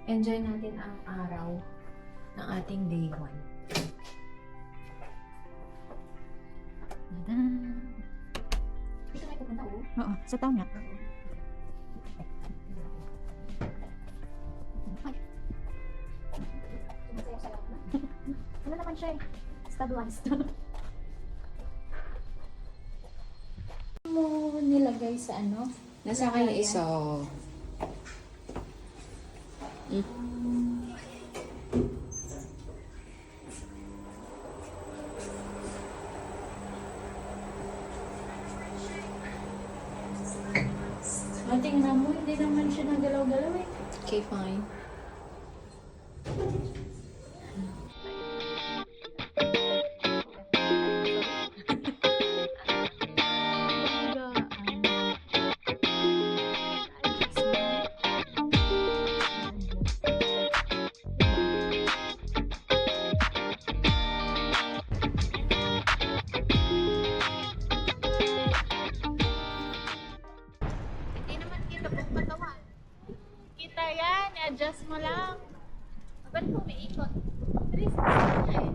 Enjoy natin ang araw ng ating day 1. Dito kayo pupunta, oh. Oo, sa town nga. Ano naman siya eh? Stabilized. Mo nilagay sa ano? Nasa kaya iso. Tingnan mo, hindi naman siya nagalaw-galaw eh. Okay, fine. Kita yan, i-adjust mo lang. Ba't mo may ikot? 360 eh.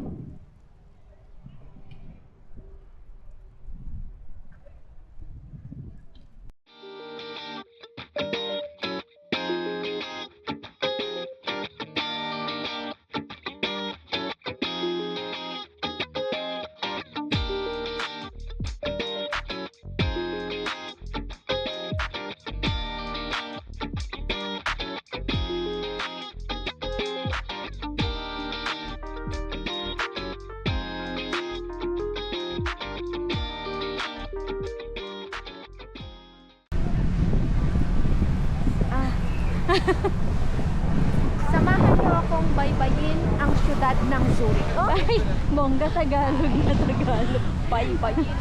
Samahan niyo akong baybayin ang syudad ng Zurich. Oh, Ay, bongga Tagalog na Tagalog. baybayin.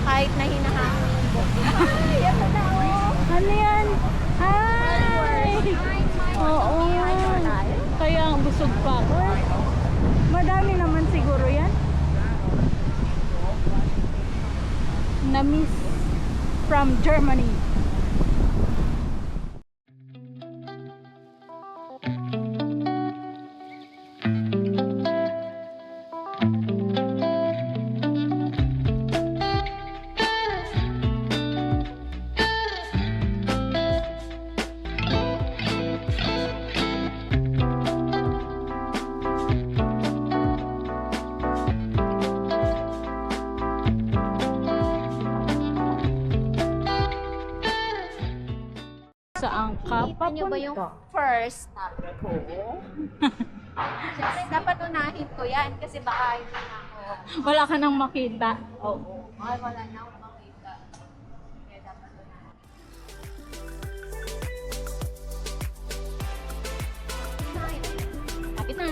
Kahit na hinahangin ko. Ay, ito na oh. Ano yan? Ay! Oo. Kaya ang busog pa ako. Madami naman siguro yan. Na-miss from Germany. Saan ka Kita niyo ba yung papunta? first stop ko? Siyempre, dapat unahin ko yan kasi baka hindi na ako. Wala ka nang makita. Oo. Ay, wala na akong makita. Kaya dapat unahin. Kapit na.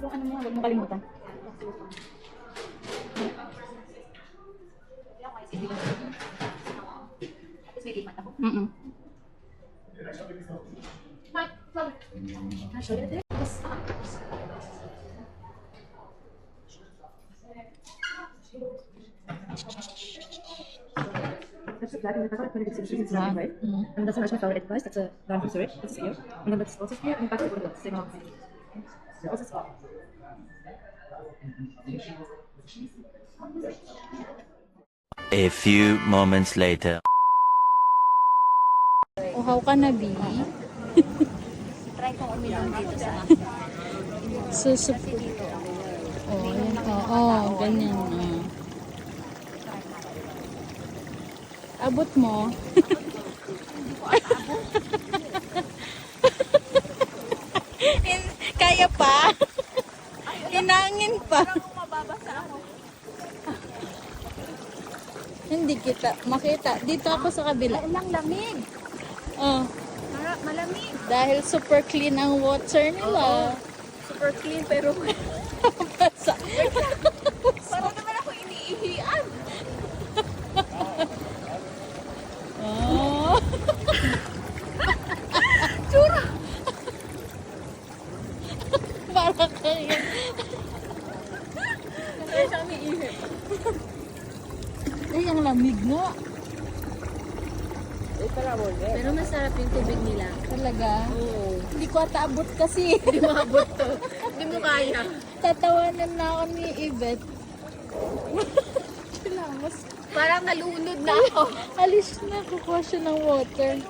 Huwag mong kalimutan. Mm-mm. That's a flag in the cover, 26 is running, right? And that's a national flower enterprise, that's a land from Zurich, that's a spear. And then that's also spear, and back to the same amount. So also spear. A few moments later. Uhaw ka na, B. Try kong uminom dito sa Susup. Oh, yan. Oo, ganyan. Abot mo. Kaya pa? Hinangin pa. mababasa ako. Hindi kita makita. Dito ako sa kabila. Lang lamig. Oh, Malamig. dahil super clean ang water nila. Super clean pero Basa. parang naman ako iniihian. Oh. Tsura! Ay, ang lamig nga. Pero masarap yung tubig nila. Talaga? Oo. Hindi ko ata abot kasi. Hindi mo abot to. Hindi mo kaya. Tatawanan na ako ni Yvette. Mas Parang nalunod na ako. alis na. Kukuha siya ng water.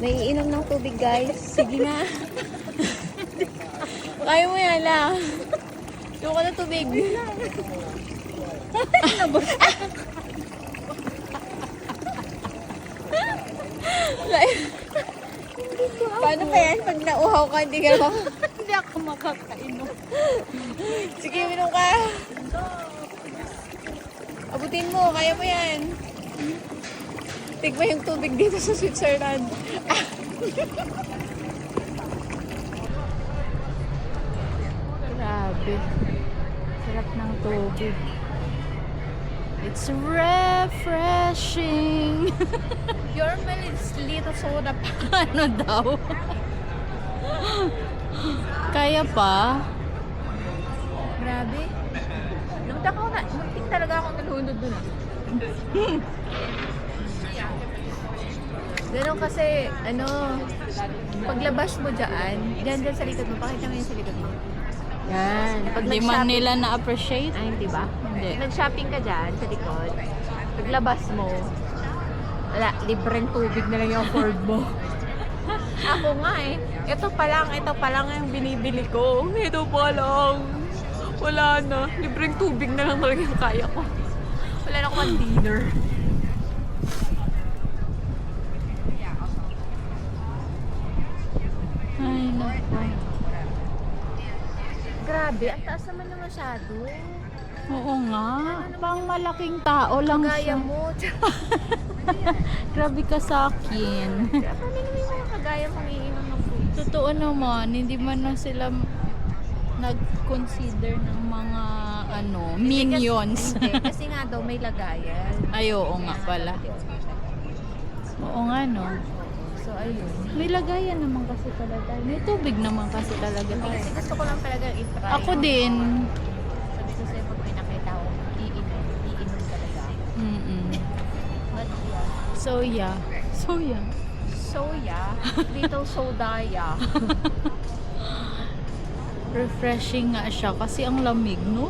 Naiinom ng tubig, guys. Sige na. Kaya mo yan lang. Yung ko ng tubig. Paano pa yan? Pag nauhaw ka, hindi ka ba? Hindi ako makakainom. Sige, minum ka. Abutin mo, kaya mo yan. Tigma yung tubig dito sa Switzerland. Grabe. Sarap ng tubig. It's refreshing. Your man is little soda pa. Ano daw? Kaya pa? Grabe. Nung talaga ako nalunod dun ah. Ganun kasi, paglabas mo dyan sa likod mo, pakita mo yun sa likod mo. Yan. Pag Hindi man nila na-appreciate. Ay, di ba? Hindi. Nag-shopping ka dyan sa likod, paglabas mo, wala, libreng tubig na lang yung afford mo. Ako nga eh. Ito pa lang yung binibili ko. Ito pa lang. Wala na. Libreng tubig na lang talaga yung kaya ko. Wala na akong dinner. Ay, naku. Grabe, ang taas naman na masyado. Oo nga. Pang malaking tao lang Kagaya siya. mo. Grabe ka sa akin. Paano naman yung mga kagaya mong iinom ng food? Totoo naman, hindi man na sila nag-consider ng mga minions. Hindi, kasi nga daw may lagayan. Ay, oo nga pala. Oo nga, no? So, ayun. May lagayan naman kasi talaga. May tubig naman kasi talaga. Kasi gusto ko lang talaga i-try. Ako din. Sabi ko sa'yo, pag may nakita ko, iinom talaga. Mm-mm. But yeah. Soya. Soya. Soya, little sodaya. Refreshing nga siya kasi ang lamig, no?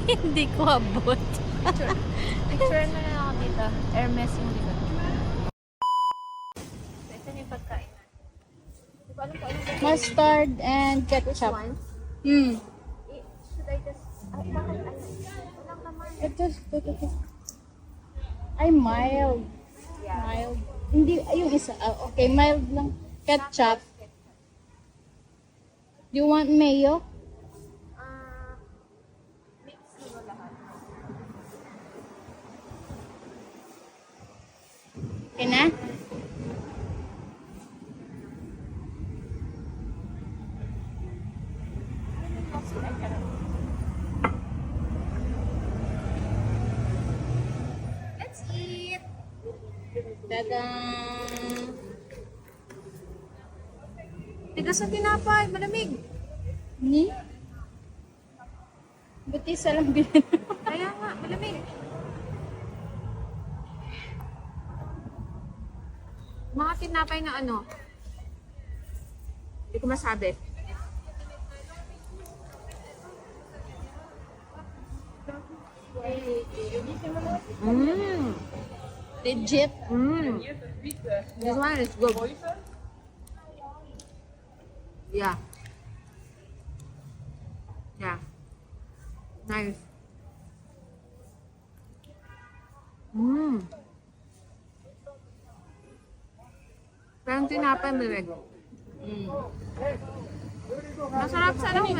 Hindi ko abot. Picture na lang ako dito. Hermes yung dito. Ito na yung pagkain natin. Hindi ko alam kung ano ba. Mustard and This ketchup. one? Should I just... Ay, bakit ano? Walang naman. Ito. Ay, mild. Yeah. Mild. Hindi, yung isa. Okay, mild lang. Ketchup. Do you want mayo? Mix mo lahat. Okay na? Let's eat! Tada! Tigas ang tinapay, malamig. Ni? Buti isa lang bilhin. Kaya nga, malamig. Mga tinapay na ano? Hindi ko masabi. Legit. This one is good. Yeah. Yeah. Nice. Parang tinapay malamig. Masarap sana kung